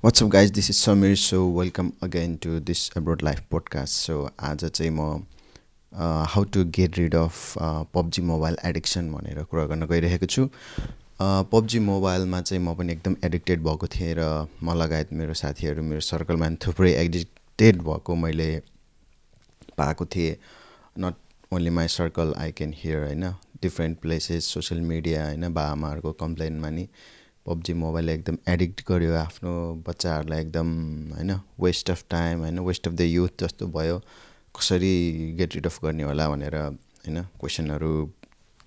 What's up, guys? This is Samir. So, welcome again to this Abroad Life podcast. So, आज चाहिँ म how to get rid of PUBG mobile addiction भनेर कुरा गर्न गइरहेको छु। पब्जी मोबाइलमा चाहिँ म पनि एकदम एडिक्टेड भएको थिएँ र म लगायत मेरो साथीहरू मेरो सर्कलमा थुप्रै एडिक्टेड भएको मैले पाएको थिएँ। Not only my circle, I can hear होइन, डिफ्रेन्ट प्लेसेस, सोसियल मिडिया होइन, बाबाआमाहरूको कम्प्लेनमा नि पब्जी मोबाइलले एकदम एडिक्ट गर्यो आफ्नो बच्चाहरूलाई एकदम होइन, वेस्ट अफ टाइम होइन, वेस्ट अफ द युथ जस्तो भयो। कसरी गेट रिड अफ गर्ने होला भनेर होइन क्वेसनहरू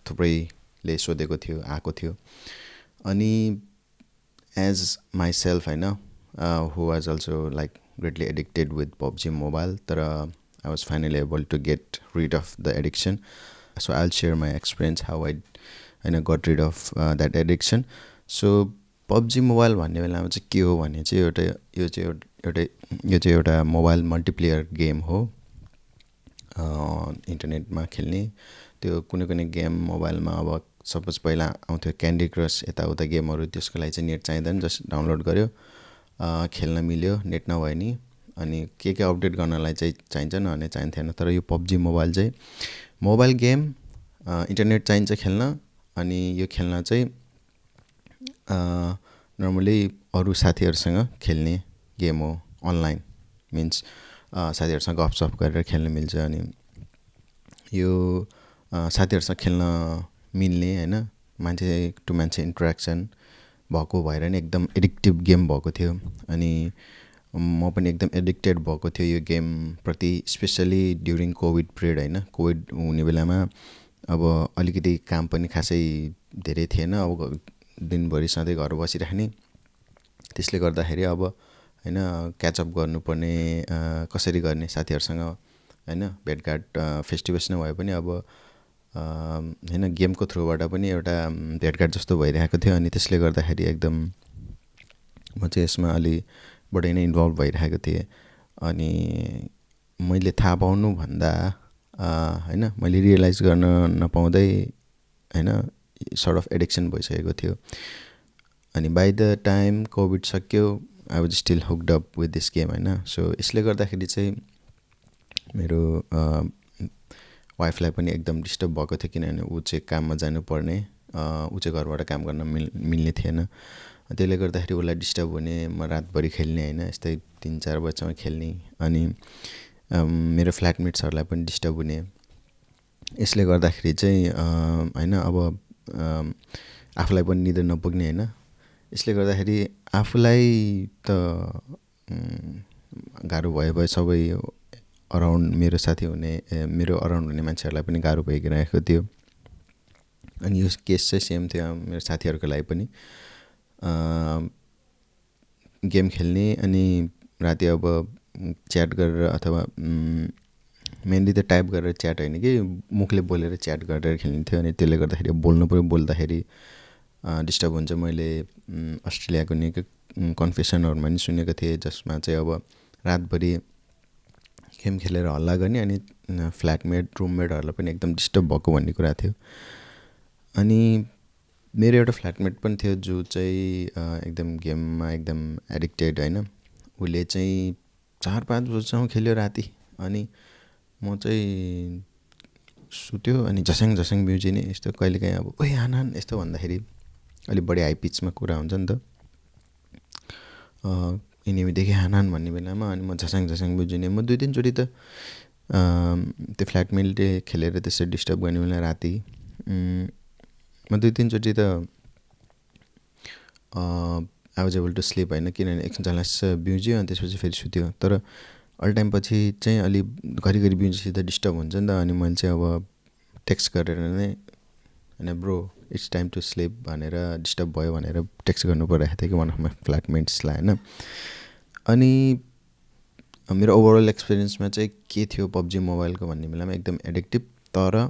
थुप्रैले सोधेको थियो, आएको थियो। अनि एज माई सेल्फ होइन, who was also like greatly addicted with PUBG mobile, तर I was finally able to get rid of the addiction. So I will share my experience how I होइन got rid of that addiction. So PUBG mobile भन्ने बेलामा चाहिँ के हो भने चाहिँ यो चाहिँ एउटा मोबाइल मल्टिप्लेयर गेम हो, इन्टरनेटमा खेल्ने। त्यो कुनै कुनै गेम मोबाइलमा अब सपोज पहिला आउँथ्यो क्यान्डी क्रस यताउता गेमहरू, त्यसको लागि चाहिँ नेट चाहिँदैन, जस्ट डाउनलोड गऱ्यो, खेल्न मिल्यो, नेट नभए नि। अनि के अपडेट गर्नलाई चाहिँ चाहिन्छ नभने चाहिन्थेन। तर यो पब्जी मोबाइल चाहिँ मोबाइल गेम, इन्टरनेट चाहिन्छ खेल्न। अनि यो खेल्न चाहिँ नर्मली अरू साथीहरूसँग खेल्ने गेम हो, अनलाइन मिन्स साथीहरूसँग गफसफ गरेर खेल्न मिल्छ। अनि यो साथीहरूसँग खेल्न मिल्ने होइन, मान्छे टु मान्छे इन्ट्रेक्सन भएको भएर नि एकदम एडिक्टिभ गेम भएको थियो। अनि म पनि एकदम एडिक्टेड भएको थियो यो गेमप्रति, स्पेसली ड्युरिङ कोभिड पिरियड होइन। कोभिड हुने बेलामा अब अलिकति काम पनि खासै धेरै थिएन, अब दिनभरि सधैँ घर बसिराख्ने, त्यसले गर्दाखेरि अब होइन क्याचअप गर्नुपर्ने, कसरी गर्ने साथीहरूसँग होइन, भेटघाट फेस टु फेस नभए पनि अब होइन गेमको थ्रुबाट पनि एउटा भेटघाट जस्तो भइरहेको थियो। अनि त्यसले गर्दाखेरि एकदम म चाहिँ यसमा अलि बढी नै इन्भल्भ भइरहेको थिएँ। अनि मैले थाहा पाउनुभन्दा होइन मैले रियलाइज गर्न नपाउँदै होइन सर्ट अफ एडिक्सन भइसकेको थियो। अनि बाई द टाइम कोभिड सक्यो, I was still hooked up with this game होइन। सो यसले गर्दाखेरि चाहिँ मेरो वाइफलाई पनि एकदम डिस्टर्ब भएको थियो, किनभने ऊ चाहिँ काममा जानुपर्ने, ऊ चाहिँ घरबाट काम गर्न मिल्ने थिएन। त्यसले गर्दाखेरि उसलाई डिस्टर्ब हुने, म रातभरि खेल्ने होइन, यस्तै 3-4 बजीसम्म खेल्ने। अनि मेरो फ्ल्याटमेट्सहरूलाई पनि डिस्टर्ब हुने। यसले गर्दाखेरि चाहिँ होइन अब आफूलाई पनि निद्रा नपुग्ने होइन। यसले गर्दाखेरि आफूलाई त गाह्रो भयो सबै अराउन्ड मेरो साथी हुने, मेरो अराउन्ड हुने मान्छेहरूलाई पनि गाह्रो भइरहेको थियो। अनि यो केस चाहिँ सेम थियो मेरो साथीहरूको लागि पनि। गेम खेल्ने अनि राति अब च्याट गरेर, अथवा मेनली त टाइप गरेर च्याट होइन कि मुखले बोलेर च्याट गरेर खेल्ने थियो। अनि त्यसले गर्दाखेरि बोल्नु पऱ्यो, बोल्दाखेरि डिस्टर्ब हुन्छ। मैले अस्ट्रेलियाको निकै कन्फेसनहरूमा नि सुनेको थिएँ, जसमा चाहिँ अब रातभरि गेम खेलेर हल्ला गर्ने अनि फ्ल्याटमेट रुममेटहरूलाई पनि एकदम डिस्टर्ब भएको भन्ने कुरा थियो। अनि मेरो एउटा फ्ल्याटमेट पनि थियो जो चाहिँ एकदम गेममा एकदम एडिक्टेड होइन। उसले चाहिँ 4-5 बजीसम्म खेल्यो राति। अनि म चाहिँ सुत्यो, अनि झस्याङ म्युजिक यस्तो कहिलेकाहीँ अब ओइ हान यस्तो भन्दाखेरि अलिक बढी हाई पिचमा कुरा हुन्छ नि त, एनिमीदेखि हान भन्ने बेलामा। अनि म झस्याङ बुझिने, म 2-3 चोटि त त्यो फ्ल्याटमेटले खेलेर त्यसरी डिस्टर्ब गर्ने बेला राति म 2-3 चोटि त I was able to sleep होइन, किनभने एकछिन झलास बिउज्यो अनि त्यसपछि फेरि सुत्यो। तर अल टाइम पछि चाहिँ अलि घरिघरि बिउजेपछि त डिस्टर्ब हुन्छ नि त। अनि मैले चाहिँ अब टेक्स्ट गरेर नै होइन bro it's time to sleep भनेर, डिस्टर्ब भयो भनेर टेक्स्ट गर्नु परिरहेको थियो कि वान अफ माई फ्ल्याटमेट्सलाई होइन। अनि मेरो ओभरअल एक्सपिरियन्समा चाहिँ के थियो पब्जी मोबाइलको भन्ने बेलामा, एकदम एडिक्टिभ, तर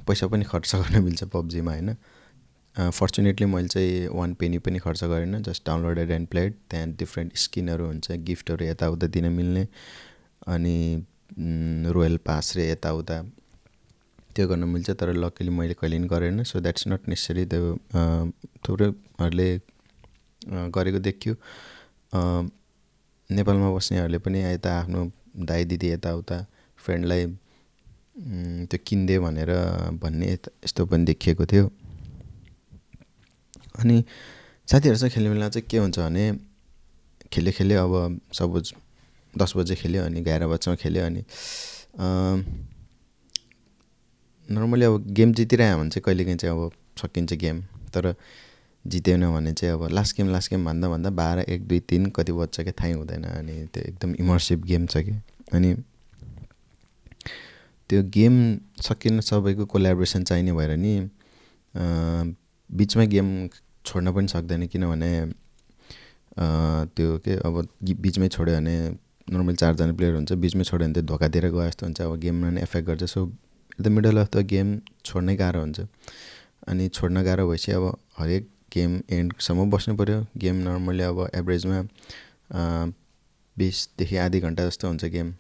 पैसा पनि खर्च गर्न मिल्छ पब्जीमा होइन। फर्चुनेटली मैले चाहिँ 1 पेनी पनि खर्च गरेन, जस्ट डाउनलोडेड एन्ड प्लेड। त्यहाँ डिफ्रेन्ट स्किनहरू हुन्छ, गिफ्टहरू यताउता दिन मिल्ने, अनि रोयल पास रे यताउता त्यो गर्न मिल्छ। तर लकिली मैले कहिले पनि गरेन। सो द्याट्स नट नेसेसरी, त्यो थुप्रैहरूले गरेको देखियो। नेपालमा बस्नेहरूले पनि यता आफ्नो दाइ दिदी यताउता फ्रेन्डलाई त्यो किन्दे भन्ने यस्तो पनि देखिएको थियो। अनि साथीहरूसँग खेल्ने बेला चाहिँ के हुन्छ भने खेल्यो अब सपोज 10 बजे खेल्यो अनि 11 बजीसम्म खेल्यो अनि नर्मली अब गेम जितिरह्यो भने चाहिँ कहिलेकाहीँ चाहिँ अब सकिन्छ गेम, तर जितेन भने चाहिँ अब लास्ट गेम भन्दा 12, 1, 2, 3 कति बज्छ क्या थाहै हुँदैन। अनि त्यो एकदम इमर्सिभ गेम छ कि, अनि त्यो गेम सकिन सबैको कोल्याबोरेसन चाहिने भएर नि बिचमै गेम छोड्न पनि सक्दैन, किनभने त्यो के अब बिचमै छोड्यो भने नर्मली 4 जना प्लेयर हुन्छ, बिचमै छोड्यो भने त्यो धोका दिएर गयो जस्तो हुन्छ, अब गेममा नै एफेक्ट गर्छ। So the middle of the game छोड्नै गाह्रो हुन्छ। अनि छोड्न गाह्रो भएपछि अब हरेक गेम एन्डसम्म बस्नु पऱ्यो। गेम नर्मली अब एभरेजमा 20 देखि आधी घन्टा जस्तो हुन्छ गेम।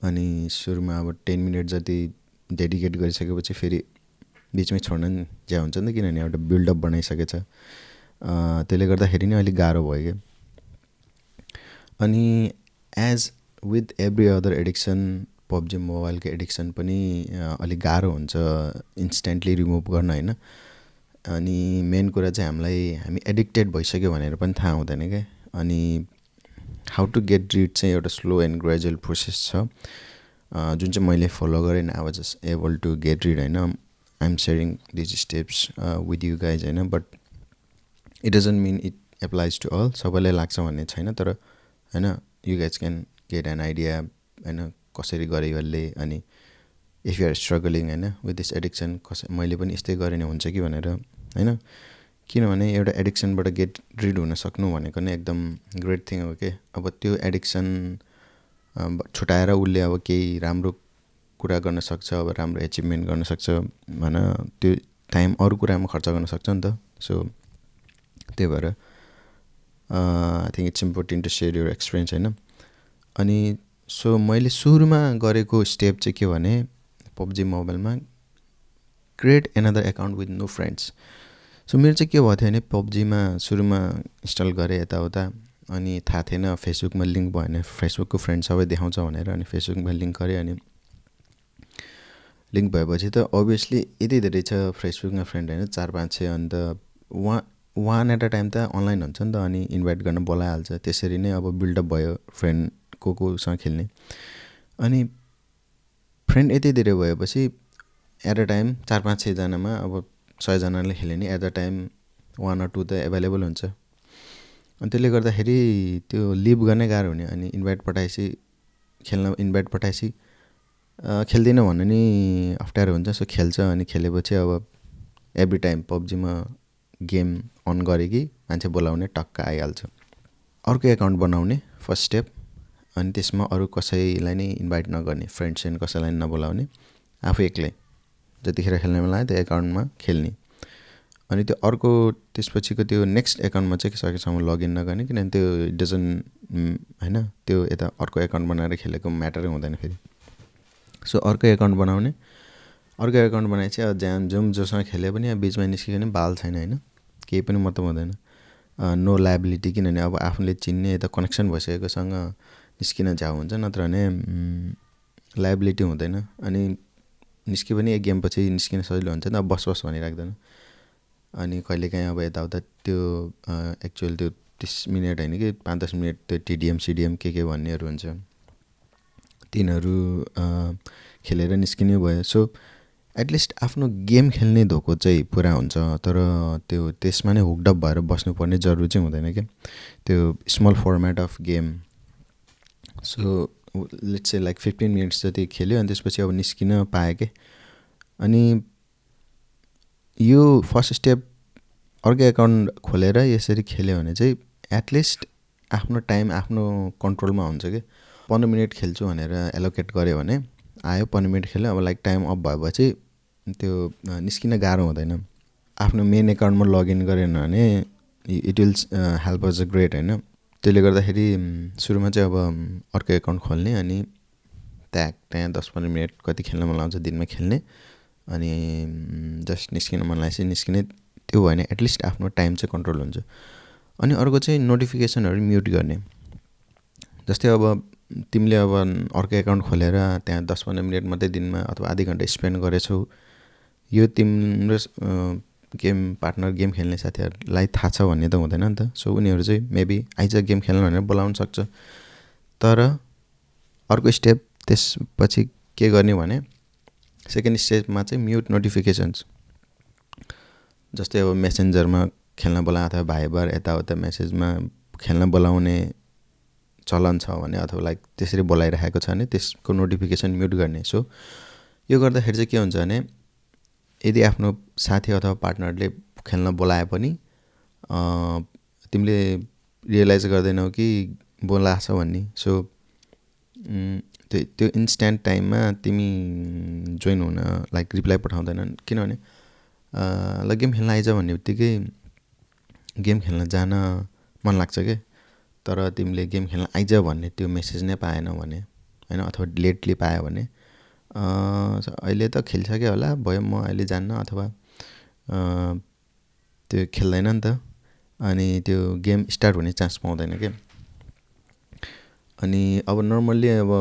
अनि सुरुमा अब 10 मिनट जति डेडिकेट गरिसकेपछि फेरि बिचमै छोड्न नि ज्या हुन्छ नि त, किनभने एउटा बिल्डअप बनाइसकेछ। त्यसले गर्दाखेरि नि अलिक गाह्रो भयो क्या। अनि as with every other addiction PUBG मोबाइलको एडिक्सन पनि अलिक गाह्रो हुन्छ इन्स्ट्यान्टली रिमुभ गर्न होइन। अनि मेन कुरा चाहिँ हामी एडिक्टेड भइसक्यो भनेर पनि थाहा हुँदैन क्या। अनि हाउ टु गेट रिड चाहिँ एउटा स्लो एन्ड ग्रेजुअल प्रोसेस छ, जुन चाहिँ मैले फलो गरेँ न। I was just able to get rid होइन। I am sharing these steps with you guys होइन, but it doesn't mean it applies to all, सबैलाई लाग्छ भन्ने छैन, तर होइन you guys can get an idea होइन कसरी गऱ्यो यसले। अनि इफ यु आर स्ट्रगलिङ होइन विथ दिस एडिक्सन, मैले पनि यस्तै गरेँ नि हुन्छ कि भनेर होइन। किनभने एउटा एडिक्सनबाट गेट रिड हुन सक्नु भनेको नै एकदम ग्रेट थिङ हो कि। अब त्यो एडिक्सन छुटाएर उसले अब केही राम्रो कुरा गर्न सक्छ, अब राम्रो एचिभमेन्ट गर्न सक्छ भन, त्यो टाइम अरू कुरामा खर्च गर्न सक्छ नि त। सो त्यही भएर I think it's important to share your experience होइन। अनि सो मैले सुरुमा गरेको स्टेप चाहिँ के भने पब्जी मोबाइलमा create another account with no friends. So मेरो चाहिँ के भएको थियो भने पब्जीमा सुरुमा इन्स्टल गरेँ यताउता, अनि थाहा थिएन फेसबुकमा लिङ्क भयो भने फेसबुकको फ्रेन्ड सबै देखाउँछ भनेर, अनि फेसबुकमा लिङ्क गरेँ। अनि लिङ्क भएपछि त अभियसली यति धेरै छ फेसबुकमा फ्रेन्ड होइन, 4-5-6, अन्त वान एट अ टाइम त अनलाइन हुन्छ नि त, अनि इन्भाइट गर्न बोलाइहाल्छ। त्यसरी नै अब बिल्डअप भयो फ्रेन्ड कोसँग खेल्ने। अनि फ्रेन्ड यति धेरै भएपछि एट अ टाइम 4-5-6 जनामा अब 100 जनाले खेल्यो नि एट अ टाइम 1 or 2 त एभाइलेबल हुन्छ। अनि त्यसले गर्दाखेरि त्यो लिभ गर्नै गाह्रो हुने। अनि इन्भाइट पठाएपछि खेल्दिनँ भन्नु नि अप्ठ्यारो हुन्छ। सो खेल्छ, अनि खेलेपछि अब एभ्री टाइम पब्जीमा गेम अन गरे कि मान्छे बोलाउने टक्क आइहाल्छ। अर्को एकाउन्ट बनाउने फर्स्ट स्टेप, अनि त्यसमा अरू कसैलाई नै इन्भाइट नगर्ने, फ्रेन्ड कसैलाई नबोलाउने, आफू एक्लै जतिखेर खेल्न मन लाग्यो त्यो एकाउन्टमा खेल्ने। अनि त्यो अर्को त्यसपछिको त्यो नेक्स्ट एकाउन्टमा चाहिँ सकेसम्म लगइन नगर्ने, किनभने त्यो डजन्ट होइन, त्यो यता अर्को एकाउन्ट बनाएर खेलेको म्याटरै हुँदैन फेरि। सो अर्को एकाउन्ट बनाउने, अर्को एकाउन्ट बनाए चाहिँ अब जोसँग खेले पनि अब बिचमा निस्कियो भने बाल छैन होइन, केही पनि मतलब हुँदैन, नो लायबिलिटी। किनभने अब आफूले चिन्ने यता कनेक्सन भइसकेकोसँग निस्किन झ्याउ हुन्छ, नत्र भने लायबिलिटी हुँदैन। अनि निस्क्यो भने एक गेमपछि निस्किन सजिलो हुन्छ नि त, अब बस भनिराख्दैन। अनि कहिलेकाहीँ अब यताउता त्यो एक्चुअल त्यो 30 मिनट होइन कि 5-10 मिनट त्यो टिडिएम सिडिएम के भन्नेहरू हुन्छ, तिनीहरू खेलेर निस्किने भयो। सो एटलिस्ट आफ्नो गेम खेल्ने धोको चाहिँ पुरा हुन्छ, तर त्यो त्यसमा नै हुकडअप भएर बस्नुपर्ने जरुरी चाहिँ हुँदैन क्या, त्यो small format of game. So let's say like 15 minutes जति खेल्यो, अनि त्यसपछि अब निस्किन पाएँ कि। अनि यो फर्स्ट स्टेप अर्को एकाउन्ट खोलेर यसरी खेल्यो भने चाहिँ एटलिस्ट आफ्नो टाइम आफ्नो कन्ट्रोलमा हुन्छ कि। 15 मिनट खेल्छु भनेर एलोकेट गऱ्यो भने आयो 15 मिनट खेल्यो, अब लाइक टाइम अफ भएपछि त्यो निस्किन गाह्रो हुँदैन। आफ्नो मेन एकाउन्टमा लगइन गरेन भने it will help us a great होइन। त्यसले गर्दाखेरि सुरुमा चाहिँ अब अर्को एकाउन्ट खोल्ने, अनि त्यहाँ 10-15 मिनट कति खेल्न मन लाग्छ दिनमा खेल्ने, अनि जस्ट निस्किन मन लागेपछि निस्किने। त्यो भयो भने एटलिस्ट आफ्नो टाइम चाहिँ कन्ट्रोल हुन्छ। अनि अर्को चाहिँ नोटिफिकेसनहरू म्युट गर्ने। जस्तै अब तिमीले अब अर्को एकाउन्ट खोलेर त्यहाँ 10-15 मिनट मात्रै दिनमा अथवा आधी घन्टा स्पेन्ड गरेछौ, यो तिम्रो गेम पार्टनर गेम खेल्ने साथीहरूलाई थाहा छ भन्ने त हुँदैन नि त। सो उनीहरू चाहिँ मेबी आइज गेम खेल्नु भनेर बोलाउन सक्छ। तर अर्को स्टेप त्यसपछि के गर्ने भने सेकेन्ड स्टेपमा चाहिँ म्युट नोटिफिकेसन्स। जस्तै अब मेसेन्जरमा खेल्न बोला अथवा भाइबर यताउता मेसेजमा खेल्न बोलाउने चलन छ भने अथवा लाइक त्यसरी बोलाइरहेको छ भने त्यसको नोटिफिकेसन म्युट गर्ने। सो यो गर्दाखेरि चाहिँ के हुन्छ भने यदि आफ्नो साथी अथवा पार्टनरले खेल्न बोलाए पनि तिमीले रियलाइज गर्दैनौ कि बोलाछ भन्ने। सो त्यो इन्स्ट्यान्ट टाइममा तिमी जोइन हुन लाइक रिप्लाई पठाउँदैनन्, किनभने ल गेम खेल्न आइज भन्ने बित्तिकै गेम खेल्न जान मन लाग्छ के, तर तिमीले गेम खेल्न आइज भन्ने त्यो मेसेज नै पाएनौ भने होइन, अथवा लेटली पायो भने अहिले त खेलिसक्यो होला भयो म अहिले जान्न अथवा त्यो खेल्दैन नि त, अनि त्यो गेम स्टार्ट हुने चान्स पाउँदैन क्या। अनि अब नर्मल्ली अब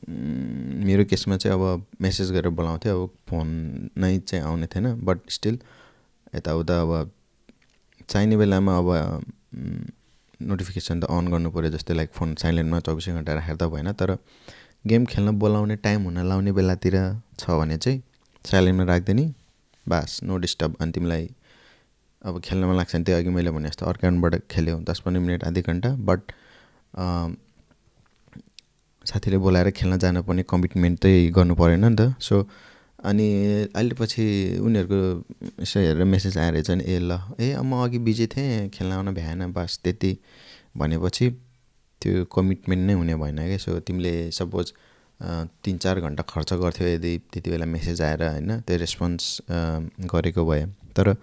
मेरो केसमा चाहिँ अब मेसेज गरेर बोलाउँथ्यो, अब फोन नै चाहिँ आउने थिएन। बट स्टिल यताउता अब चाहिने बेलामा अब नोटिफिकेसन त अन गर्नु पऱ्यो। जस्तै लाइक फोन साइलेन्टमा 24 घन्टा राखेर त भएन, तर गेम खेल्न बोलाउने टाइम हुन लाउने बेलातिर छ भने चाहिँ साइलेन्टमा राख्दैन, बास नो डिस्टर्ब। अनि तिमीलाई अब खेल्न मन लाग्छ भने त्यो अघि मैले भने जस्तो अर्को एकाउन्टबाट खेल्यो 10-15 मिनट आधी घन्टा, बट साथीले बोलाएर खेल्न जानुपर्ने कमिटमेन्ट चाहिँ गर्नु परेन नि त। सो अनि अहिले पछि उनीहरूको यसो हेरेर मेसेज आएर चाहिँ म अघि बिजी थिएँ खेल्न आउन भ्याएन बस त्यति भनेपछि त्यो कमिटमेन्ट नै हुने भएन क्या। सो तिमीले सपोज 3-4 घन्टा खर्च गर्थ्यौ यदि त्यति बेला मेसेज आएर होइन त्यो रेस्पोन्स गरेको भए, तर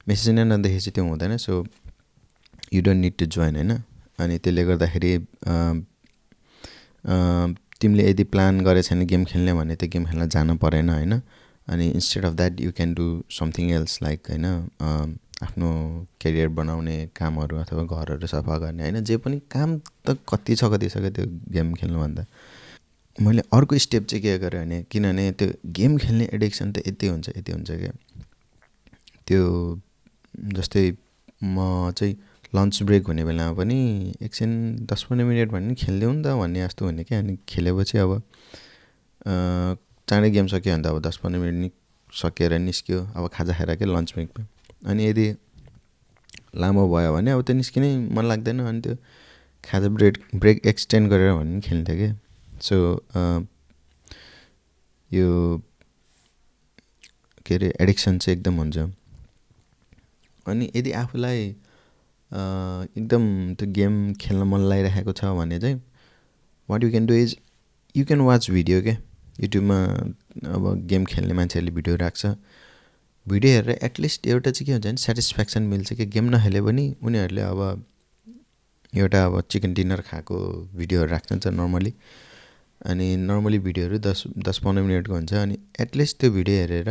मेसेज नै नदेखेपछि त्यो हुँदैन। So you don't need to join होइन। अनि त्यसले गर्दाखेरि तिमीले यदि प्लान गरेको छैन गेम खेल्ने भने त्यो गेम खेल्न जानु परेन होइन। अनि instead of that you can do something else like होइन आफ्नो करियर बनाउने कामहरू अथवा घरहरू सफा गर्ने होइन, जे पनि काम त कति छ त्यो गेम खेल्नुभन्दा। मैले अर्को स्टेप चाहिँ के गरेँ भने किनभने त्यो गेम खेल्ने एडिक्सन त यति हुन्छ क्या। त्यो जस्तै म चाहिँ लन्च ब्रेक हुने बेलामा पनि एकछिन 10-15 मिनट भन्ने खेलिदेऊ नि त भन्ने जस्तो हुने क्या। अनि खेलेपछि अब चाँडै गेम सक्यो भने त अब 10-15 मिनट सकेर निस्क्यो अब खाजा खाएर के लन्च ब्रेकमा। अनि यदि लामो भयो भने अब त्यो निस्किनै मन लाग्दैन, अनि त्यो खाजा ब्रेक एक्सटेन्ड गरेर भन्ने खेल्थ्यो क्या। सो यो के अरे एडिक्सन चाहिँ एकदम हुन्छ। अनि यदि आफूलाई एकदम त्यो गेम खेल्न मन लागिरहेको छ भने चाहिँ what you can do is you can watch video क्या। युट्युबमा अब गेम खेल्ने मान्छेहरूले भिडियो राख्छ, भिडियो हेरेर एटलिस्ट एउटा चाहिँ के हुन्छ भने सेटिस्फ्याक्सन मिल्छ कि गेम नखेले पनि उनीहरूले अब एउटा अब चिकन डिनर खाएको भिडियोहरू राख्छ नर्मली। अनि नर्मली भिडियोहरू 10-15 मिनटको हुन्छ। अनि एटलिस्ट त्यो भिडियो हेरेर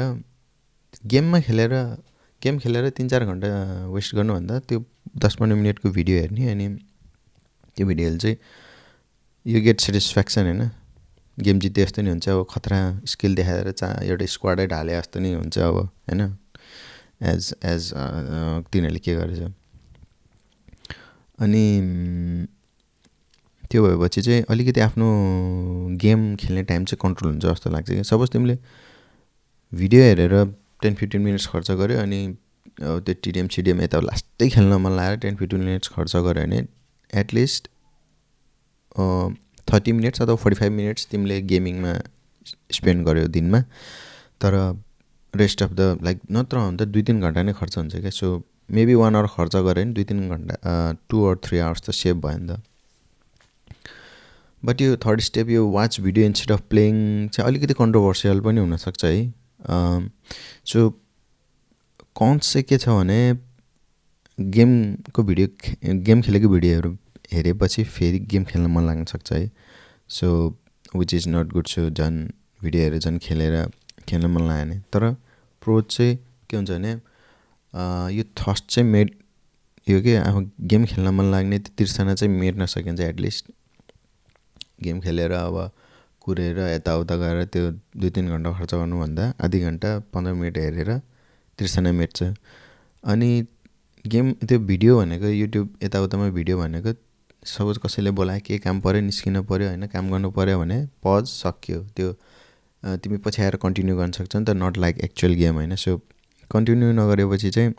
गेम खेलेर 3-4 घन्टा वेस्ट गर्नुभन्दा त्यो 10-15 मिनटको भिडियो हेर्ने, अनि त्यो भिडियोले चाहिँ यु गेट सेटिस्फ्याक्सन होइन। गेम जिते जस्तो नि हुन्छ, अब खतरा स्किल देखाएर एउटा स्क्वाडै ढाले जस्तो नि हुन्छ अब होइन, एज तिनीहरूले के गरेछ। अनि त्यो भएपछि चाहिँ अलिकति आफ्नो गेम खेल्ने टाइम चाहिँ कन्ट्रोल हुन्छ जस्तो लाग्छ कि। सपोज तिमीले भिडियो हेरेर 10-15 मिनट्स खर्च गऱ्यो अनि त्यो टिडिएम यता लास्टै खेल्न मन लागेर 10-15 मिनट्स खर्च गऱ्यो भने एटलिस्ट 30 मिनट्स अथवा 45 मिनट्स तिमीले गेमिङमा स्पेन्ड गर्यो दिनमा, तर रेस्ट अफ द लाइक नत्र भने त 2-3 घन्टा नै खर्च हुन्छ क्या। सो मेबी 1 आवर खर्च गऱ्यो भने 2-3 घन्टा 2 or 3 आवर्स त सेभ भयो नि त। बट यो थर्ड स्टेप यो watch video instead of playing चाहिँ अलिकति कन्ट्रोभर्सियल पनि हुनसक्छ है। सो कन्स चाहिँ के छ भने गेम खेलेको भिडियोहरू हेरेपछि फेरि गेम खेल्न मन लाग्न सक्छ है। So which is not good. So झन् भिडियोहरू झन् खेल्न मन लाग्यो भने। तर प्रो चाहिँ के हुन्छ भने यो थस्ट चाहिँ यो के अब गेम खेल्न मन लाग्ने त्यो तिर्सना चाहिँ मेट्न सकिन्छ एटलिस्ट गेम खेलेर अब कुरेर यताउता गएर त्यो 2-3 घन्टा खर्च गर्नुभन्दा आधी घन्टा 15 मिनट हेरेर तिर्सना मेट्छ। अनि गेम त्यो भिडियो भनेको युट्युब यताउतामा भिडियो भनेको सपोज कसैले बोलायो के काम पऱ्यो निस्किन पऱ्यो होइन काम गर्नु पऱ्यो भने पज सक्यो त्यो तिमी पछि आएर कन्टिन्यू गर्न सक्छ नि त नट लाइक एक्चुअल गेम होइन। सो कन्टिन्यू नगरेपछि चाहिँ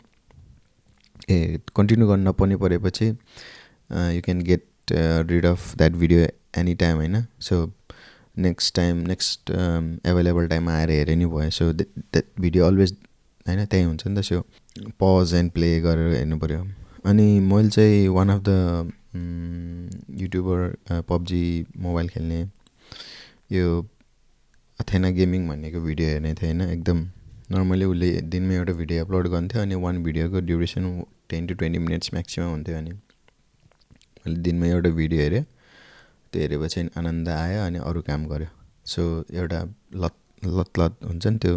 कन्टिन्यू गर्न नपर्ने परेपछि you can get rid of that video any time होइन। सो नेक्स्ट एभाइलेबल टाइममा आएर हेरे नि भयो। सो द्याट भिडियो अलवेज होइन त्यहीँ हुन्छ नि त। सो पज एन्ड प्ले गरेर हेर्नु पऱ्यो। अनि मैले चाहिँ one of the YouTuber PUBG mobile खेल्ने यो अथेना गेमिङ भन्नेको भिडियो हेर्ने थिएँ होइन। एकदम नर्मली उसले दिनमा एउटा भिडियो अपलोड गर्थ्यो अनि वान भिडियोको ड्युरेसन 10 to 20 मिनट्स म्याक्सिमम हुन्थ्यो। अनि मैले दिनमा एउटा भिडियो हेरेँ त्यो हेरेपछि आनन्द आयो अनि अरू काम गऱ्यो। सो एउटा लत हुन्छ नि त्यो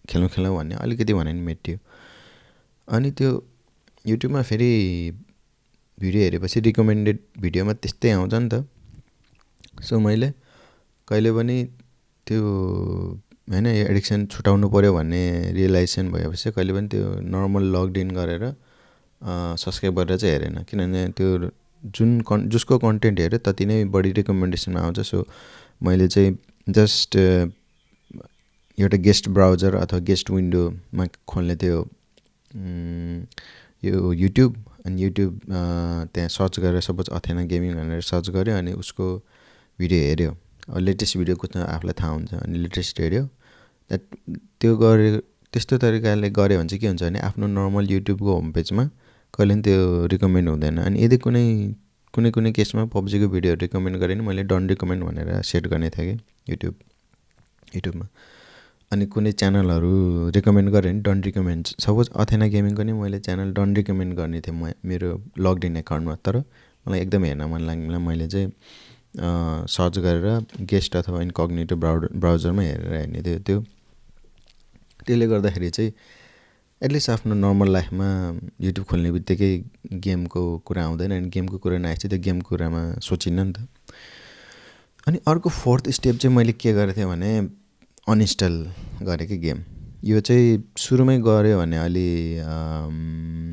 खेल्नु भन्ने अलिकति भने नि मेट्यो। अनि त्यो युट्युबमा फेरि भिडियो हेरेपछि रिकमेन्डेड भिडियोमा त्यस्तै आउँछ नि त। सो मैले कहिले पनि त्यो होइन यो एडिक्सन छुटाउनु पऱ्यो भन्ने रियलाइजेसन भएपछि कहिले पनि त्यो नर्मल लगइन गरेर सब्सक्राइब गरेर चाहिँ हेरेन। किनभने त्यो जसको कन्टेन्ट हेऱ्यो त्यति नै बढी रिकमेन्डेसनमा आउँछ। सो मैले चाहिँ जस्ट एउटा गेस्ट ब्राउजर अथवा गेस्ट विन्डोमा खोल्ने त्यो यो युट्युब अनि युट्युब त्यहाँ सर्च गरेर सपोज अथेना गेमिङ भनेर सर्च गऱ्यो अनि उसको भिडियो हेऱ्यो। लेटेस्ट भिडियो कुद्न आफूलाई थाहा हुन्छ अनि लेटेस्ट हेऱ्यो। त्यो गरे त्यस्तो तरिकाले गऱ्यो भने चाहिँ के हुन्छ भने आफ्नो नर्मल युट्युबको होम पेजमा कहिले पनि त्यो रिकमेन्ड हुँदैन। अनि यदि कुनै केसमा पब्जीको भिडियोहरू रिकमेन्ड गरेँ नि मैले डन्ट रिकमेन्ड भनेर सेट गर्ने थिएँ कि युट्युबमा। अनि कुनै च्यानलहरू रिकमेन्ड गरेँ नि डन्ट रिकमेन्ड। सपोज अथेना गेमिङको नि मैले च्यानल डन्ट रिकमेन्ड गर्ने थिएँ मेरो लगइन एकाउन्टमा। तर मलाई एकदम हेर्न मन लाग्ने मैले चाहिँ सर्च गरेर गेस्ट अथवा इन्कग्निटो ब्राउजरमा हेरेर हेर्ने थियो। त्यसले गर्दाखेरि चाहिँ एटलिस्ट आफ्नो नर्मल लाइफमा युट्युब खोल्ने बित्तिकै गेमको कुरा आउँदैन। अनि गेमको कुरा नआएपछि त्यो गेमको कुरामा सोचिन्न नि त। अनि अर्को फोर्थ स्टेप चाहिँ मैले के गरेको थिएँ भने अनइन्स्टल गरेँ कि गेम। यो चाहिँ सुरुमै गऱ्यो भने अलि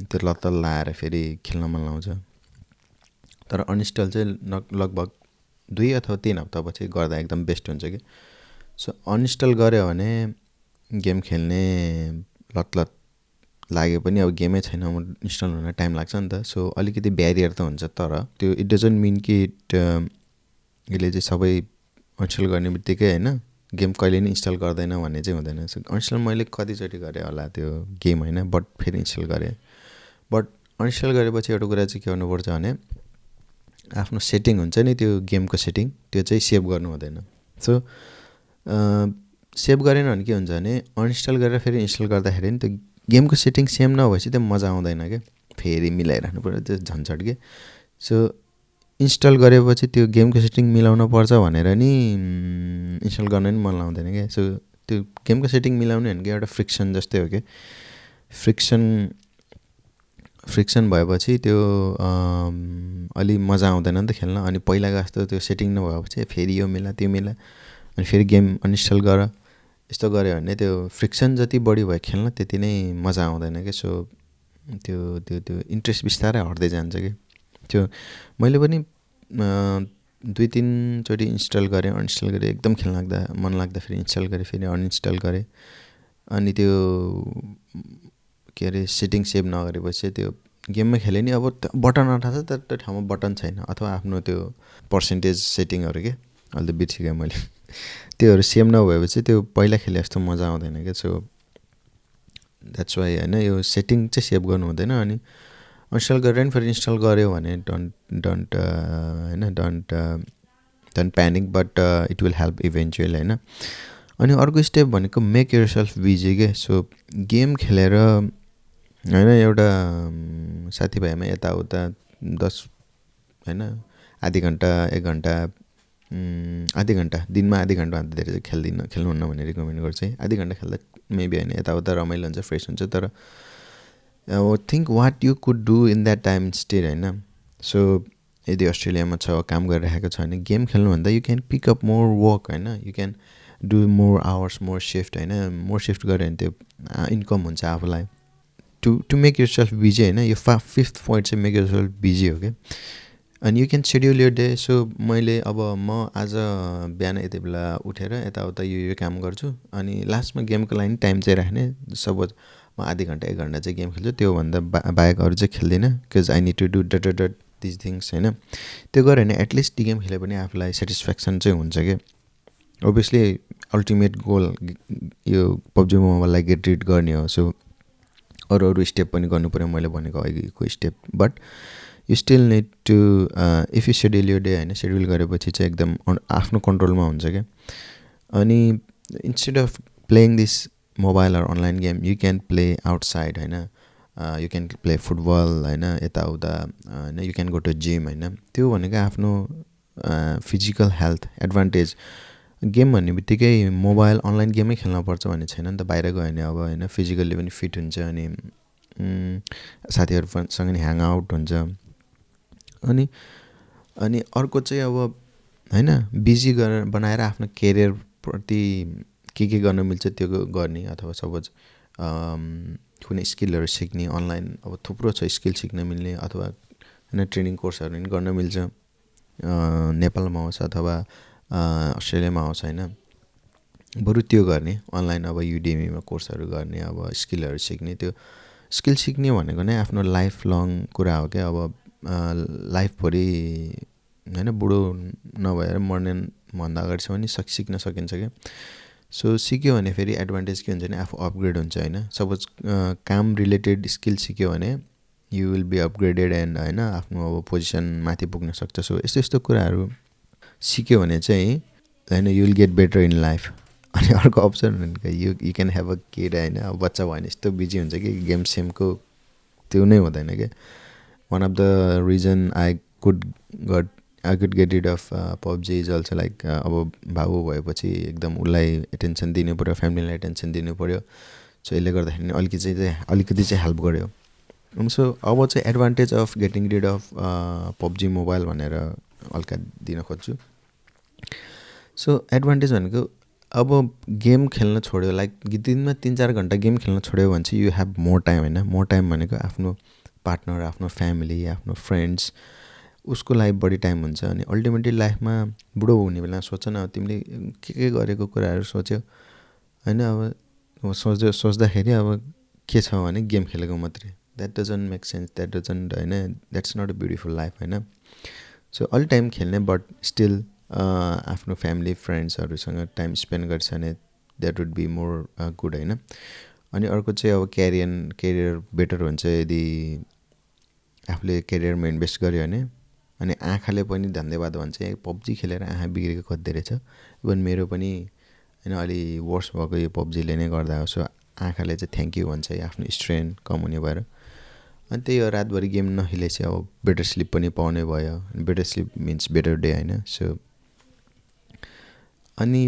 त्यो लत्त लाएर फेरि खेल्न मन लाउँछ। तर अनइन्स्टल चाहिँ लगभग 2 अथवा 3 हप्तापछि गर्दा एकदम बेस्ट हुन्छ कि। सो अनइन्स्टल गऱ्यो भने गेम खेल्ने लत लाग्यो पनि अब गेमै छैन इन्स्टल हुन टाइम लाग्छ नि त। सो अलिकति ब्यारियर त हुन्छ तर त्यो इट डजन्ट मिन कि यसले चाहिँ सबै अनइन्स्टल गर्ने बित्तिकै होइन गेम कहिले नि इन्स्टल गर्दैन भन्ने चाहिँ हुँदैन। सो अनइन्स्टल मैले कतिचोटि गरेँ होला त्यो गेम होइन बट फेरि इन्स्टल गरेँ। बट अनइन्स्टल गरेपछि एउटा कुरा चाहिँ के गर्नुपर्छ भने आफ्नो सेटिङ हुन्छ नि त्यो गेमको सेटिङ त्यो चाहिँ सेभ गर्नु हुँदैन। सो सेभ गरेन भने के हुन्छ भने अनइन्स्टल गरेर फेरि इन्स्टल गर्दाखेरि नि त्यो गेमको सेटिङ सेम नभएपछि त्यो मजा आउँदैन क्या। फेरि मिलाइराख्नु पर्यो त्यो झन्झट के। सो इन्स्टल गरेपछि त्यो गेमको सेटिङ मिलाउनु पर्छ भनेर नि इन्स्टल गर्न नि मन लाउँदैन क्या। सो त्यो गेमको सेटिङ मिलाउने भनेको एउटा फ्रिक्सन जस्तै हो कि। फ्रिक्सन भएपछि त्यो अलि मजा आउँदैन नि त खेल्न। अनि पहिलाको जस्तो त्यो सेटिङ नभएपछि फेरि यो मिला त्यो मिला अनि फेरि गेम अनइन्स्टल गर यस्तो गऱ्यो भने त्यो फ्रिक्सन जति बढी भयो खेल्न त्यति नै मजा आउँदैन कि। सो त्यो इन्ट्रेस्ट बिस्तारै हट्दै जान्छ कि। त्यो मैले पनि 2-3 चोटि इन्स्टल गरेँ अनइन्स्टल गरेँ एकदम खेल्न मन लाग्दा फेरि इन्स्टल गरेँ फेरि अनइन्स्टल गरेँ। अनि त्यो के अरे सेटिङ सेभ नगरेपछि त्यो गेममा खेलेँ नि अब बटन अटाएको छ तर त्यो ठाउँमा बटन छैन अथवा आफ्नो त्यो पर्सेन्टेज सेटिङहरू के अहिले त बिर्सिगएँ मैले त्योहरू सेभ नभएपछि त्यो पहिला खेले जस्तो मजा आउँदैन क्या। सो द्याट्स वाइ होइन यो सेटिङ चाहिँ सेभ गर्नु हुँदैन। अनि अनइन्स्टल गरेर नि फेरि इन्स्टल गऱ्यो भने don't panic but it will help eventually होइन। अनि अर्को स्टेप भनेको मेक योर सेल्फ बिजी के। सो गेम खेलेर होइन एउटा साथीभाइमा यताउता 10 होइन आधी घन्टा 1 घन्टा आधी घन्टा दिनमा आधी घन्टाभन्दा धेरै चाहिँ खेल्नुहुन्न भन्ने रिकमेन्ड गर्छु है। आधी घन्टा खेल्दा मेबी होइन यताउता रमाइलो हुन्छ फ्रेस हुन्छ। तर think what you could do in that time instead होइन. सो यदि अस्ट्रेलियामा छ, काम गरिरहेको छ भने गेम खेल्नुभन्दा you can pick up more work होइन. You can do more hours, more shift होइन. मोर सिफ्ट गऱ्यो भने त्यो इन्कम हुन्छ आफूलाई. To make yourself busy होइन. यो फिफ्थ पोइन्ट चाहिँ मेक युर सेल्फ बिजी हो क्या. अनि you can schedule your day. So मैले अब म आज बिहान यति बेला उठेर यताउता यो काम गर्छु, अनि लास्टमा गेमको लागि टाइम चाहिँ राख्ने. सपोज म आधी घन्टा 1 घन्टा चाहिँ गेम खेल्छु, त्योभन्दा बाहेक अरू चाहिँ खेल्दिनँ. Because I need to do that these things होइन. त्यो गऱ्यो भने एटलिस्ट ती गेम खेले पनि आफूलाई सेटिस्फ्याक्सन चाहिँ हुन्छ क्या. ओभियसली अल्टिमेट गोल यो पब्जी मोबाइललाई गेट रिड गर्ने हो. सो अरू स्टेप पनि गर्नु पऱ्यो, मैले भनेको अघिको step. But you still need to if you schedule your day होइन, सेड्युल गरेपछि चाहिँ एकदम आफ्नो कन्ट्रोलमा हुन्छ क्या. अनि instead of playing this mobile or online game, you can play outside होइन. यु क्यान प्ले फुटबल होइन, यताउता होइन. You can go to gym होइन. त्यो भनेको आफ्नो फिजिकल हेल्थ एडभान्टेज. गेम भन्ने बित्तिकै मोबाइल अनलाइन गेमै खेल्नुपर्छ भन्ने छैन नि त. बाहिर गयो भने अब होइन फिजिकल्ली पनि फिट हुन्छ, अनि साथीहरूसँग नि ह्याङ आउट हुन्छ. अनि अर्को चाहिँ अब होइन बिजी गरेर बनाएर आफ्नो केरियरप्रति के गर्न मिल्छ त्यो गर्ने. अथवा सपोज कुनै स्किलहरू सिक्ने अनलाइन अब थुप्रो छ स्किल सिक्न मिल्ने, अथवा होइन ट्रेनिङ कोर्सहरू पनि गर्न मिल्छ. नेपालमा होस् अथवा अस्ट्रेलियामा होस् होइन. बरु त्यो गर्ने अनलाइन. अब युडेमीमा कोर्सहरू गर्ने, अब स्किलहरू सिक्ने. त्यो स्किल सिक्ने भनेको नै आफ्नो लाइफ लङ कुरा हो क्या. अब लाइफभरि होइन बुढो नभएर मर्नेभन्दा अगाडिसम्म नि सिक्न सकिन्छ क्या. सो सिक्यो भने फेरि एडभान्टेज के हुन्छ भने आफू अपग्रेड हुन्छ होइन. सपोज काम रिलेटेड स्किल सिक्यो भने you will be upgraded and होइन आफ्नो अब पोजिसन माथि पुग्न सक्छ. सो यस्तो कुराहरू सिक्यो भने चाहिँ होइन you will get better in life. अनि अर्को अप्सन भनेको you can have a kid होइन. अब बच्चा भयो भने यस्तो बिजी हुन्छ कि गेम सेमको त्यो नै हुँदैन क्या. One of the reason I could get rid of PUBG is also like अब बाबु भएपछि एकदम उसलाई एटेन्सन दिनु पऱ्यो, फ्यामिलीलाई एटेन्सन दिनु पऱ्यो. सो यसले गर्दाखेरि अलिकति चाहिँ हेल्प गर्यो. सो अब चाहिँ advantage of getting rid of PUBG mobile भनेर हल्का दिन खोज्छु. सो एडभान्टेज भनेको अब गेम खेल्न छोड्यो, लाइक दिनमा 3-4 घन्टा गेम खेल्न छोड्यो भने चाहिँ यु हेभ मोर टाइम होइन. मोर टाइम भनेको आफ्नो पार्टनर, आफ्नो फ्यामिली, आफ्नो फ्रेन्ड्स, उसको लागि बढी टाइम हुन्छ. अनि अल्टिमेटली लाइफमा बुढो हुने बेला सोच न, तिमीले के गरेको कुराहरू सोच्यो होइन. अब सोच्दाखेरि अब के छ भने गेम खेलेको मात्रै. That doesn't make sense. That doesn't होइन, that's not a beautiful life होइन. सो अल टाइम खेल्ने बट स्टिल आफ्नो फ्यामिली फ्रेन्ड्सहरूसँग टाइम स्पेन्ड गर्छ भने that would be more good होइन. अनि अर्को चाहिँ अब केरियर बेटर हुन्छ यदि आफूले केरियरमा इन्भेस्ट गर्यो भने. अनि आँखाले पनि धन्यवाद भन्छ. पब्जी खेलेर आँखा बिग्रेको कति रहेछ. इभन मेरो पनि होइन अलि वर्स भएको यो पब्जीले नै गर्दा हो. सो आँखाले चाहिँ थ्याङ्क यू भन्छ आफ्नो स्ट्रेन कम हुने भएर. अनि त्यही हो, रातभरि गेम नखेलेपछि अब बेटर स्लिप पनि पाउने भयो. Better sleep means better day होइन. सो अनि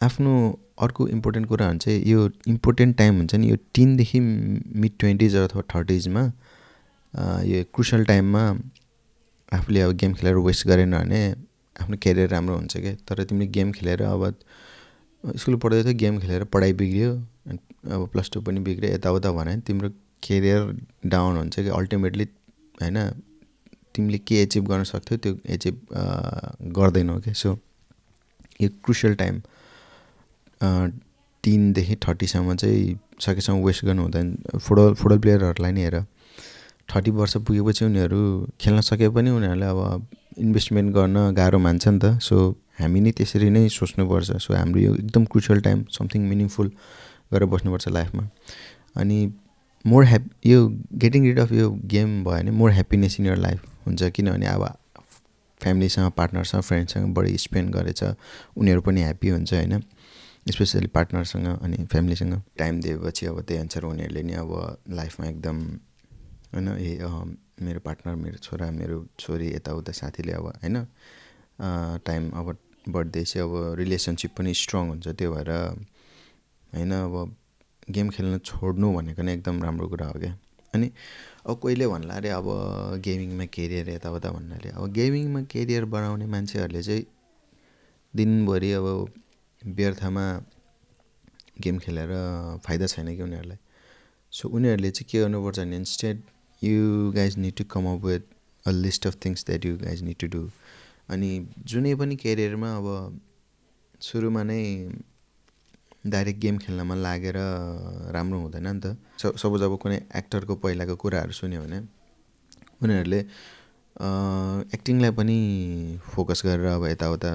आफ्नो अर्को इम्पोर्टेन्ट कुरा हुन्छ यो इम्पोर्टेन्ट टाइम हुन्छ नि यो 10 देखि मिड-20s अथवा 30sमा यो क्रुसियल टाइममा आफूले अब गेम खेलेर वेस्ट गरेन भने आफ्नो करियर राम्रो हुन्छ क्या. तर तिमीले गेम खेलेर अब स्कुल पढ्दै थियो, गेम खेलेर पढाइ बिग्रियो, अब +2 पनि बिग्रियो, यताउता भने तिम्रो करियर डाउन हुन्छ कि अल्टिमेटली होइन. तिमीले के एचिभ गर्न सक्थ्यौ त्यो एचिभ गर्दैनौ क्या. सो यो क्रुसियल टाइम 10 देखि 30सम्म चाहिँ सकेसम्म वेस्ट गर्नु हुँदैन. फुटबल प्लेयरहरूलाई नि हेर, 30 वर्ष पुगेपछि उनीहरू खेल्न सके पनि उनीहरूले अब इन्भेस्टमेन्ट गर्न गाह्रो मान्छ नि त. सो हामी नि त्यसरी नै सोच्नुपर्छ. सो हाम्रो यो एकदम क्रुसियल टाइम समथिङ मिनिङफुल गरेर बस्नुपर्छ लाइफमा. अनि मोर यो गेटिङ रिड अफ यो गेम भयो भने more happiness in your life हुन्छ. किनभने अब फ्यामिलीसँग, पार्टनरसँग, फ्रेन्डसँग बढी स्पेन्ड गरेछ, उनीहरू पनि ह्याप्पी हुन्छ होइन. स्पेसली पार्टनरसँग अनि फ्यामिलीसँग टाइम दिएपछि अब त्यही अनुसार उनीहरूले नि अब लाइफमा एकदम होइन मेरो पार्टनर, मेरो छोरा, मेरो छोरी, यताउता साथीले अब होइन टाइम अब बढ्दै चाहिँ अब रिलेसनसिप पनि स्ट्रङ हुन्छ. त्यो भएर होइन अब गेम खेल्न छोड्नु भनेको नै एकदम राम्रो कुरा हो क्या। अनि अब कोहीले भन्ला अरे अब गेमिङमा केरियर यताउता भन्नाले, अब गेमिङमा केरियर बनाउने मान्छेहरूले चाहिँ दिनभरि अब व्यर्थमा गेम खेलेर फाइदा छैन कि उनीहरूलाई। सो उनीहरूले चाहिँ के गर्नुपर्छ भने instead you guys need to come up with a list of things that you guys need to do. अनि जुनै पनि केरियरमा अब सुरुमा नै डाइरेक्ट गेम खेल्न मन लागेर राम्रो हुँदैन नि त। सपोज अब कुनै एक्टरको पहिलाको कुराहरू सुन्यो भने उनीहरूले एक्टिङलाई पनि फोकस गरेर अब यताउता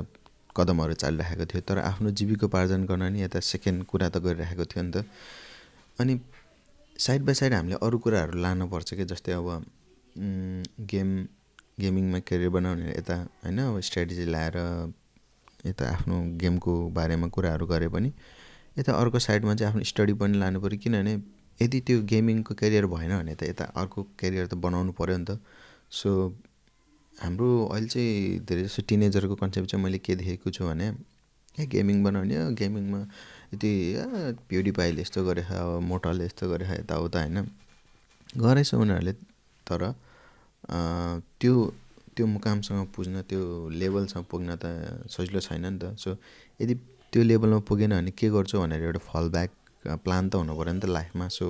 कदमहरू चालिराखेको थियो, तर आफ्नो जीविकोपार्जन गर्न नि यता सेकेन्ड कुरा त गरिराखेको थियो नि त। अनि साइड बाई साइड हामीले अरू कुराहरू लानुपर्छ कि, जस्तै अब गेमिङमा करियर बनाउने यता होइन, अब स्ट्राटेजी ल्याएर यता आफ्नो गेमको बारेमा कुराहरू गरे पनि यता अर्को साइडमा चाहिँ आफ्नो स्टडी पनि लानु पऱ्यो। किनभने यदि त्यो गेमिङको करियर भएन भने त यता अर्को करियर त बनाउनु पऱ्यो नि त। सो हाम्रो अहिले चाहिँ धेरै जस्तो टिनेजरको कन्सेप्ट चाहिँ मैले के देखेको छु भने, गेमिङ बनाउने, गेमिङमा यति प्युडिपाईले यस्तो गरेछ, अब मोटलले यस्तो गरेछ यताउता होइन, गरेछ उनीहरूले, तर त्यो मुकामसँग पुग्न, त्यो लेभलसँग पुग्न त सजिलो छैन नि त। सो यदि त्यो लेभलमा पुगेन भने के गर्छु भनेर एउटा फल ब्याक प्लान त हुनु पऱ्यो नि त लाइफमा। सो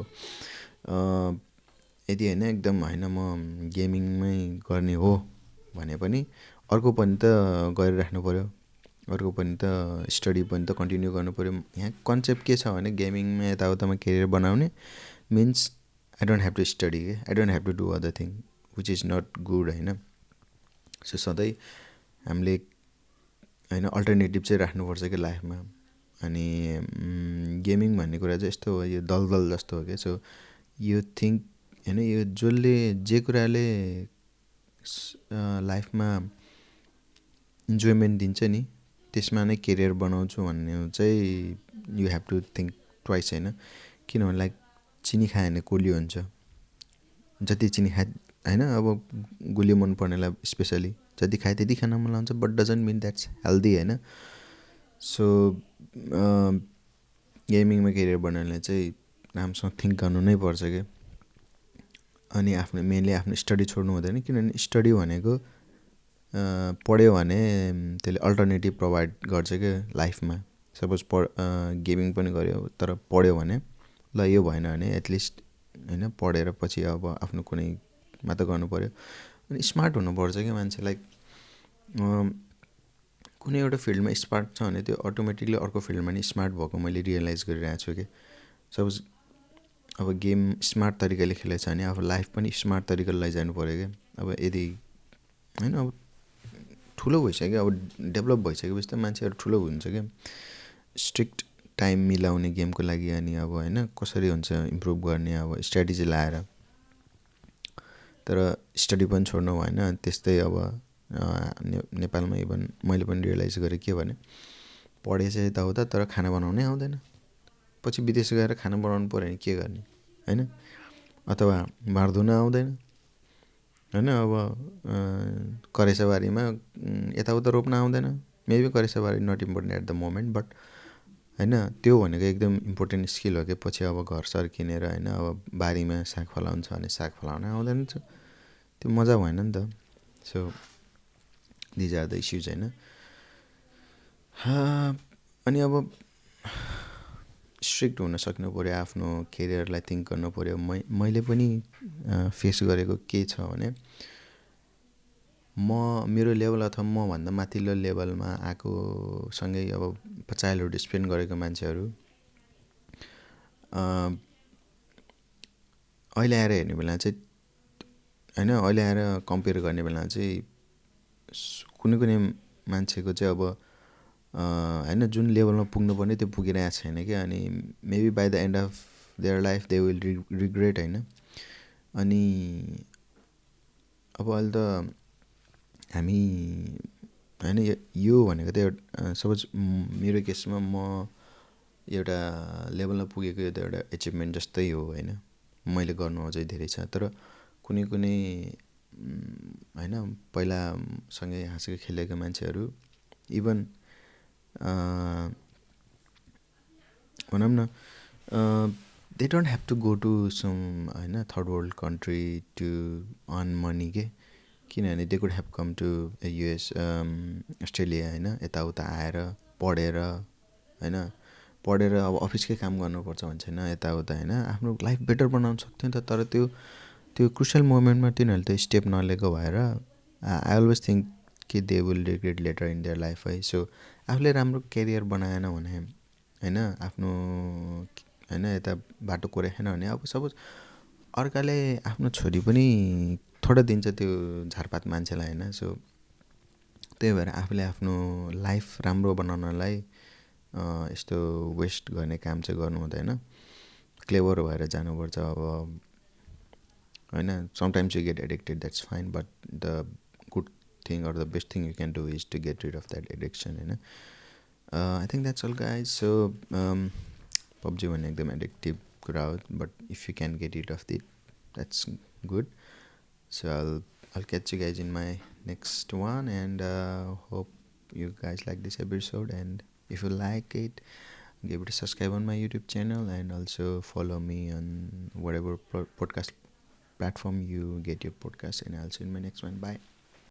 यदि होइन एकदम होइन म गेमिङमै गर्ने हो भने पनि अर्को पनि त गरिराख्नु पऱ्यो, अर्को पनि त स्टडी पनि त कन्टिन्यू गर्नु पऱ्यो। यहाँ कन्सेप्ट के छ भने गेमिङमा यताउतामा केरियर बनाउने means I don't have to study के, I don't have to do other thing which is not good होइन। सो सधैँ हामीले होइन अल्टरनेटिभ चाहिँ राख्नुपर्छ कि लाइफमा। अनि गेमिङ भन्ने कुरा चाहिँ यस्तो हो, यो दलदल जस्तो हो क्या। सो यो थिङ्क होइन, यो जसले जे कुराले लाइफमा इन्जोयमेन्ट दिन्छ नि त्यसमा नै केरियर बनाउँछु भन्ने चाहिँ you have to think twice होइन। किनभने लाइक चिनी खायो भने गुलियो हुन्छ, जति चिनी खाए होइन, अब गुलियो मन पर्नेलाई स्पेसली जति खाए त्यति खान मन लाग्छ, but doesn't mean that's healthy होइन। सो गेमिङमा केरियर बनाउनलाई चाहिँ राम्रोसँग थिङ्क गर्नु नै पर्छ क्या। अनि आफ्नो मेनली आफ्नो स्टडी छोड्नु हुँदैन, किनभने स्टडी भनेको पढ्यो भने त्यसले अल्टरनेटिभ प्रोभाइड गर्छ क्या लाइफमा। सपोज गेमिङ पनि गऱ्यो तर पढ्यो भने ल यो भएन भने एटलिस्ट होइन पढेर पछि अब आफ्नो कुनैमा त गर्नु पऱ्यो। अनि स्मार्ट हुनुपर्छ क्या मान्छे, लाइक कुनै एउटा फिल्डमा स्मार्ट छ भने त्यो अटोमेटिकली अर्को फिल्डमा नि स्मार्ट भएको मैले रियलाइज गरिरहेको छु कि। सपोज अब गेम स्मार्ट तरिकाले खेलेछ भने अब लाइफ पनि स्मार्ट तरिकाले लैजानु पऱ्यो क्या। अब यदि होइन अब ठुलो भइसक्यो, अब डेभलप भइसकेपछि त मान्छेहरू ठुलो हुन्छ क्या, स्ट्रिक्ट टाइम मिलाउने गेमको लागि। अनि अब होइन कसरी हुन्छ इम्प्रुभ गर्ने, अब स्ट्राटेजी लाएर, तर स्टडी पनि छोड्नु भएन। त्यस्तै अब नेपालमा इभन मैले पनि रियलाइज गरेँ के भने पढेछ यताउता तर खाना बनाउनै आउँदैन, पछि विदेश गएर खाना बनाउनु पऱ्यो भने के गर्ने होइन, अथवा भाँड धुन आउँदैन होइन, अब करेसाबारीमा यताउता रोप्न आउँदैन, मेबी करेसाबारी not important at the moment, but होइन त्यो भनेको एकदम इम्पोर्टेन्ट स्किल हो कि। पछि अब घर सर किनेर होइन अब बारीमा साग फलाउँछ भने साग फलाउन आउँदैन, त्यो मजा भएन नि त। So these are the issues होइन। अनि अब स्ट्रिक्ट हुन सक्नु पऱ्यो, आफ्नो केरियरलाई थिङ्क गर्नु पऱ्यो। मैले पनि फेस गरेको के छ भने मेरो लेभल अथवा मभन्दा माथिल्लो लेभलमा आएको सँगै अब चाइल्डहुड स्पेन्ड गरेको मान्छेहरू अहिले आएर हेर्ने बेला चाहिँ होइन, अहिले आएर कम्पेयर गर्ने बेला चाहिँ कुनै कुनै मान्छेको चाहिँ अब होइन जुन लेभलमा पुग्नुपर्ने त्यो पुगिरहेको छैन क्या। अनि maybe by the and of their life they will regret होइन। अनि अब अहिले त हामी होइन यो भनेको त एउटा सपोज मेरो केसमा म एउटा लेभलमा पुगेको यो त एउटा एचिभमेन्ट जस्तै हो होइन, मैले गर्नु अझै धेरै छ। तर कुनै कुनै होइन पहिला सँगै हाँसेको खेलेको मान्छेहरू इभन भनौँ न they don't have to go to some होइन third world country to earn money के, किनभने they could have come to US Australia होइन यताउता आएर पढेर होइन पढेर अब अफिसकै काम गर्नुपर्छ भने छैन यताउता होइन आफ्नो लाइफ बेटर बनाउन सक्थ्यो नि त। तर त्यो क्रुसियल मोमेन्टमा तिनीहरूले त्यो स्टेप नलिएको भएर आई अलवेज थिङ्क कि they will regret later in their life है। सो आफूले राम्रो करियर बनाएन भने होइन आफ्नो होइन यता बाटो कोरेखेन भने अब सपोज अर्काले आफ्नो छोरी पनि थोडा दिन्छ त्यो झारपात मान्छेलाई होइन। सो त्यही भएर आफूले आफ्नो लाइफ राम्रो बनाउनलाई यस्तो वेस्ट गर्ने काम चाहिँ गर्नु हुँदैन, क्लेभर भएर जानुपर्छ। अब होइन sometimes you get addicted that's fine, but the good thing or the best thing you can do is to get rid of that addiction होइन। I think that's all guys. So PUBG भन्ने एकदम addictive कुरा हो, but if you can get rid of it that's good. So I'll catch you guys in my next one, and hope you guys like this episode. And if you like it, give it a subscribe on my YouTube channel, and also follow me on whatever podcast platform you get your podcast. And I'll see you in my next one. Bye.